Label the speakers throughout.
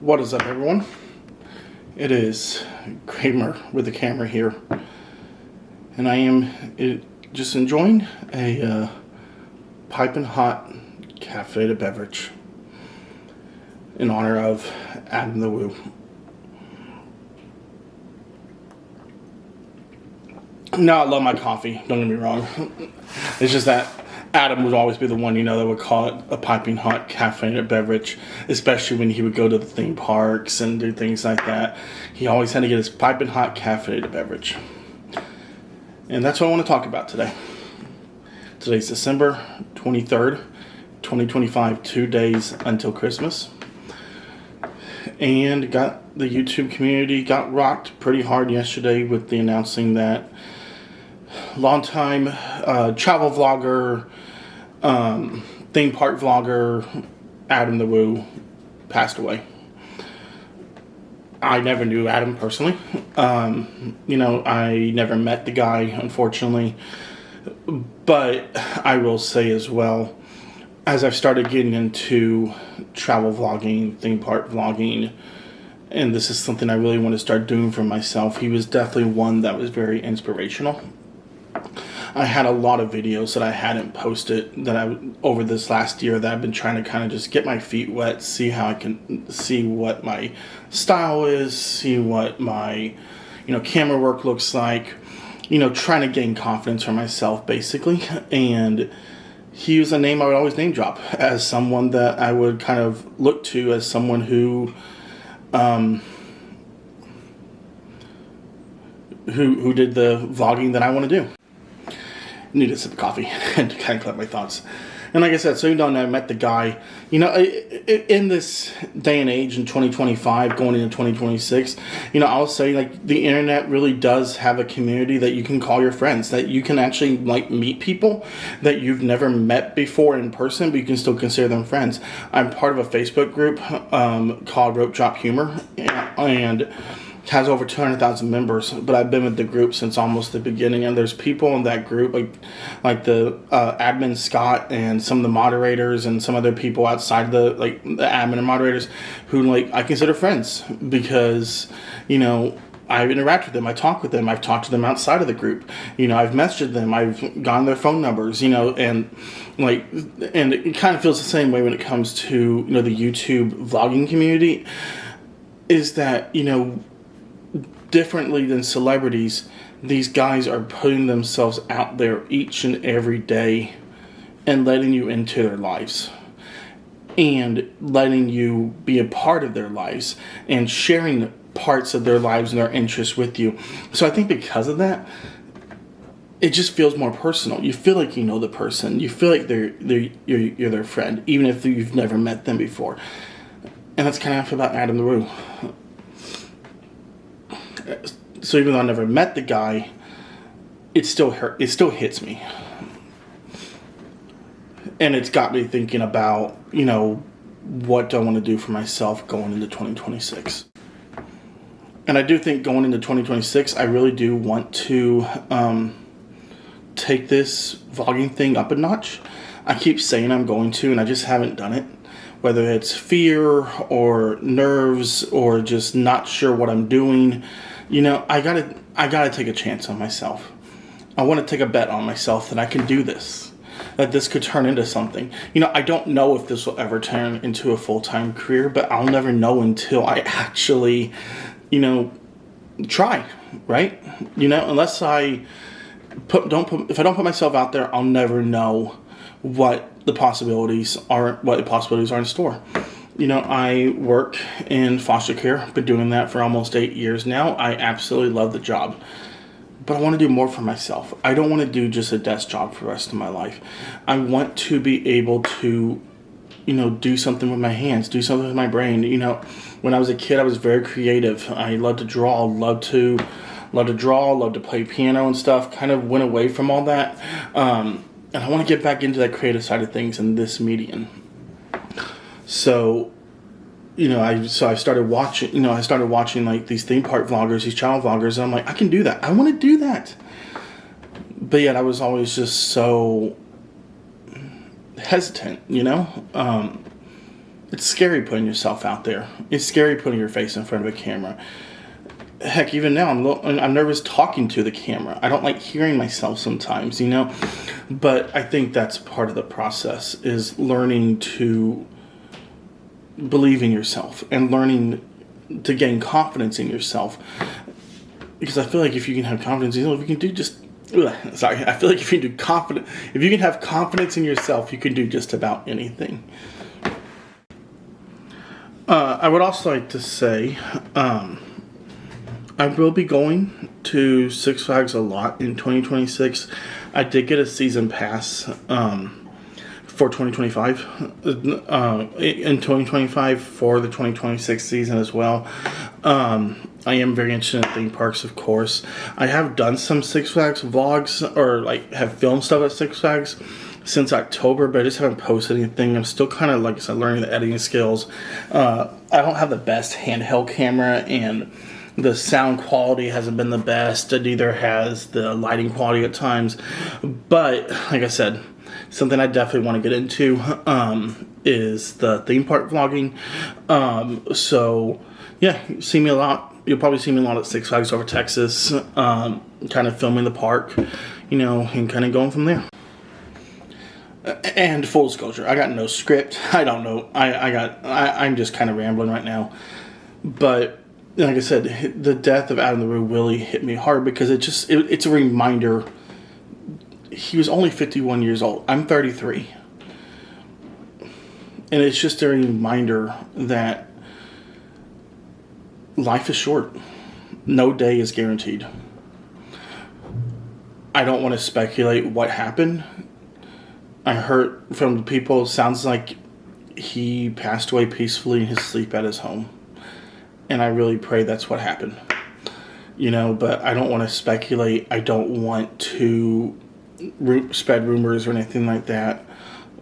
Speaker 1: What is up, everyone? It is Kramer with the camera here, and I am just enjoying a piping hot caffeinated beverage in honor of Adam the Woo. Now, I love my coffee, don't get me wrong. It's just that Adam would always be the one, that would call it a piping hot caffeinated beverage, especially when he would go to the theme parks and do things like that. He always had to get his piping hot caffeinated beverage. And that's what I want to talk about today. Today's December 23rd, 2025, 2 days until Christmas. And the YouTube community got rocked pretty hard yesterday with the announcing that longtime travel vlogger, theme park vlogger, Adam the Woo passed away. I never knew Adam personally. I never met the guy, unfortunately. But I will say as well, as I've started getting into travel vlogging, theme park vlogging, and this is something I really want to start doing for myself, he was definitely one that was very inspirational. I had a lot of videos that I hadn't posted over this last year that I've been trying to kind of just get my feet wet, see how I can see what my style is, see what my camera work looks like, trying to gain confidence for myself basically. And he was a name I would always name drop as someone that I would kind of look to as someone who did the vlogging that I want to do. Need a sip of coffee and to kind of collect my thoughts. And like I said, so I met the guy. In this day and age in 2025, going into 2026, I'll say like the internet really does have a community that you can call your friends, that you can actually like meet people that you've never met before in person, but you can still consider them friends. I'm part of a Facebook group called Rope Drop Humor, and has over 200,000 members, but I've been with the group since almost the beginning, and there's people in that group like the admin Scott and some of the moderators and some other people outside the admin and moderators who I consider friends because I interact with them, I talk with them, I've talked to them outside of the group, I've messaged them, I've gotten their phone numbers, and it kind of feels the same way when it comes to the YouTube vlogging community, is that differently than celebrities, these guys are putting themselves out there each and every day and letting you into their lives and letting you be a part of their lives and sharing parts of their lives and their interests with you. So I think because of that, it just feels more personal. You feel like you know the person. You feel like you're their friend, even if you've never met them before. And that's kind of about Adam the Woo. So even though I never met the guy, it still hits me. And it's got me thinking about, what do I want to do for myself going into 2026. And I do think going into 2026, I really do want to take this vlogging thing up a notch. I keep saying I'm going to, and I just haven't done it. Whether it's fear or nerves or just not sure what I'm doing, I gotta take a chance on myself. I want to take a bet on myself that I can do this, that this could turn into something. I don't know if this will ever turn into a full-time career, but I'll never know until I actually, try, right? Unless if I don't put myself out there, I'll never know what the possibilities are in store. I work in foster care. I've been doing that for almost 8 years now. I absolutely love the job. But I want to do more for myself. I don't want to do just a desk job for the rest of my life. I want to be able to, do something with my hands, do something with my brain. When I was a kid, I was very creative. I loved to draw, loved to play piano and stuff. Kind of went away from all that. And I want to get back into that creative side of things in this medium. So, I started watching, like these theme park vloggers, these travel vloggers, and I'm like, I can do that. I want to do that. But yet I was always just so hesitant, It's scary putting yourself out there. It's scary putting your face in front of a camera. Heck, even now, I'm nervous talking to the camera. I don't like hearing myself sometimes, But I think that's part of the process, is learning to believe in yourself and learning to gain confidence in yourself. Because I feel like if you can have confidence, if you can do just... I feel like if you can have confidence in yourself, you can do just about anything. I would also like to say, I will be going to Six Flags a lot in 2026. I did get a season pass for 2025, in 2025 for the 2026 season as well. I am very interested in theme parks, of course. I have done some Six Flags vlogs, or have filmed stuff at Six Flags since October, but I just haven't posted anything. I'm still kind of, like I said, learning the editing skills. I don't have the best handheld camera, and the sound quality hasn't been the best. It neither has the lighting quality at times. But, like I said, something I definitely want to get into is the theme park vlogging. So, yeah, see me a lot. You'll probably see me a lot at Six Flags Over Texas, kind of filming the park, and kind of going from there. And full disclosure, I got no script. I don't know. I'm just kind of rambling right now. But like I said, the death of Adam LaRue really hit me hard, because it's a reminder. He was only 51 years old. I'm 33. And it's just a reminder that life is short. No day is guaranteed. I don't want to speculate what happened. I heard from the people, it sounds like he passed away peacefully in his sleep at his home. And I really pray that's what happened. But I don't want to speculate. I don't want to spread rumors or anything like that.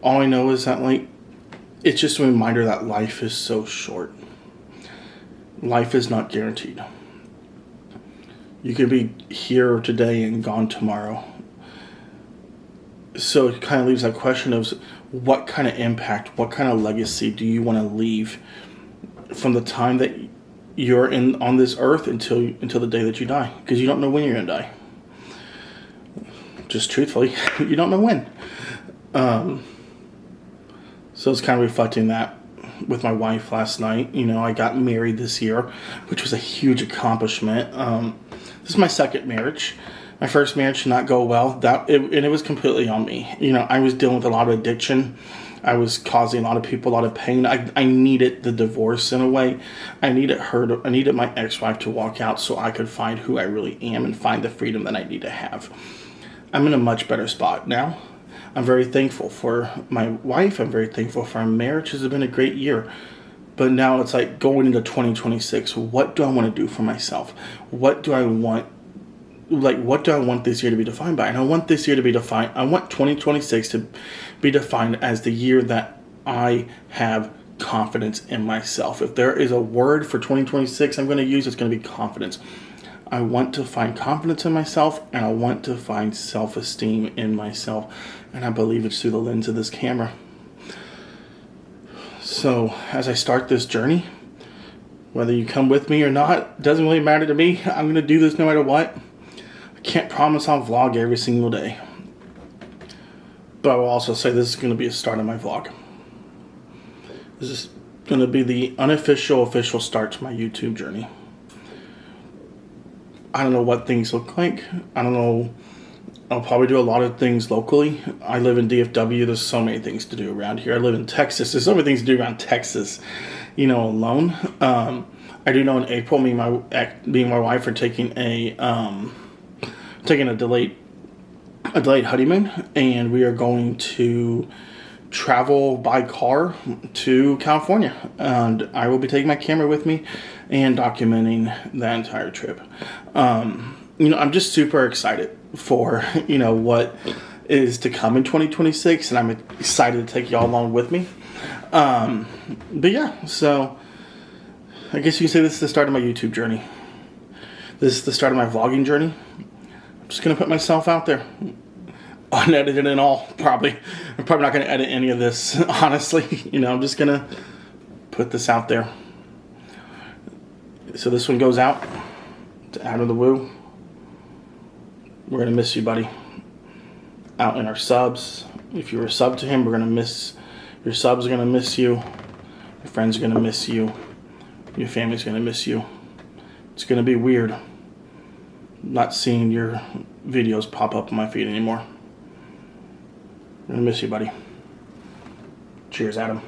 Speaker 1: All I know is that, it's just a reminder that life is so short. Life is not guaranteed. You can be here today and gone tomorrow. So it kind of leaves that question of what kind of impact, what kind of legacy do you want to leave from the time that you're on this earth until the day that you die? Because you don't know when you're going to die. Just truthfully, you don't know when. So it's kind of reflecting that with my wife last night. I got married this year, which was a huge accomplishment. This is my second marriage. My first marriage did not go well. And it was completely on me. I was dealing with a lot of addiction. I was causing a lot of people a lot of pain. I needed the divorce in a way. I needed my ex-wife to walk out so I could find who I really am and find the freedom that I need to have. I'm in a much better spot now. I'm very thankful for my wife. I'm very thankful for our marriage. This has been a great year. But now it's like going into 2026. What do I want to do for myself? What do I want? What do I want this year to be defined by? And I want this year to be defined. I want 2026 to be defined as the year that I have confidence in myself. If there is a word for 2026 I'm going to use, it's going to be confidence. I want to find confidence in myself, and I want to find self-esteem in myself. And I believe it's through the lens of this camera. So as I start this journey, whether you come with me or not, doesn't really matter to me. I'm going to do this no matter what. I can't promise I'll vlog every single day. But I will also say this is going to be a start of my vlog. This is going to be the official start to my YouTube journey. I don't know what things look like. I don't know. I'll probably do a lot of things locally. I live in DFW. There's so many things to do around here. I live in Texas. There's so many things to do around Texas, alone. I do know in April, me and my wife are taking a delayed honeymoon, and we are going to travel by car to California, and I will be taking my camera with me and documenting that entire trip. I'm just super excited for what is to come in 2026, and I'm excited to take y'all along with me. But yeah, so I guess you can say this is the start of my YouTube journey. This is the start of my vlogging journey. I'm just gonna put myself out there, unedited and all. I'm probably not gonna edit any of this, honestly. I'm just gonna put this out there. So this one goes out to Adam the Woo. We're going to miss you, buddy. Out in our subs. If you're a sub to him, we're going to miss... Your subs are going to miss you. Your friends are going to miss you. Your family's going to miss you. It's going to be weird not seeing your videos pop up on my feed anymore. I'm going to miss you, buddy. Cheers, Adam.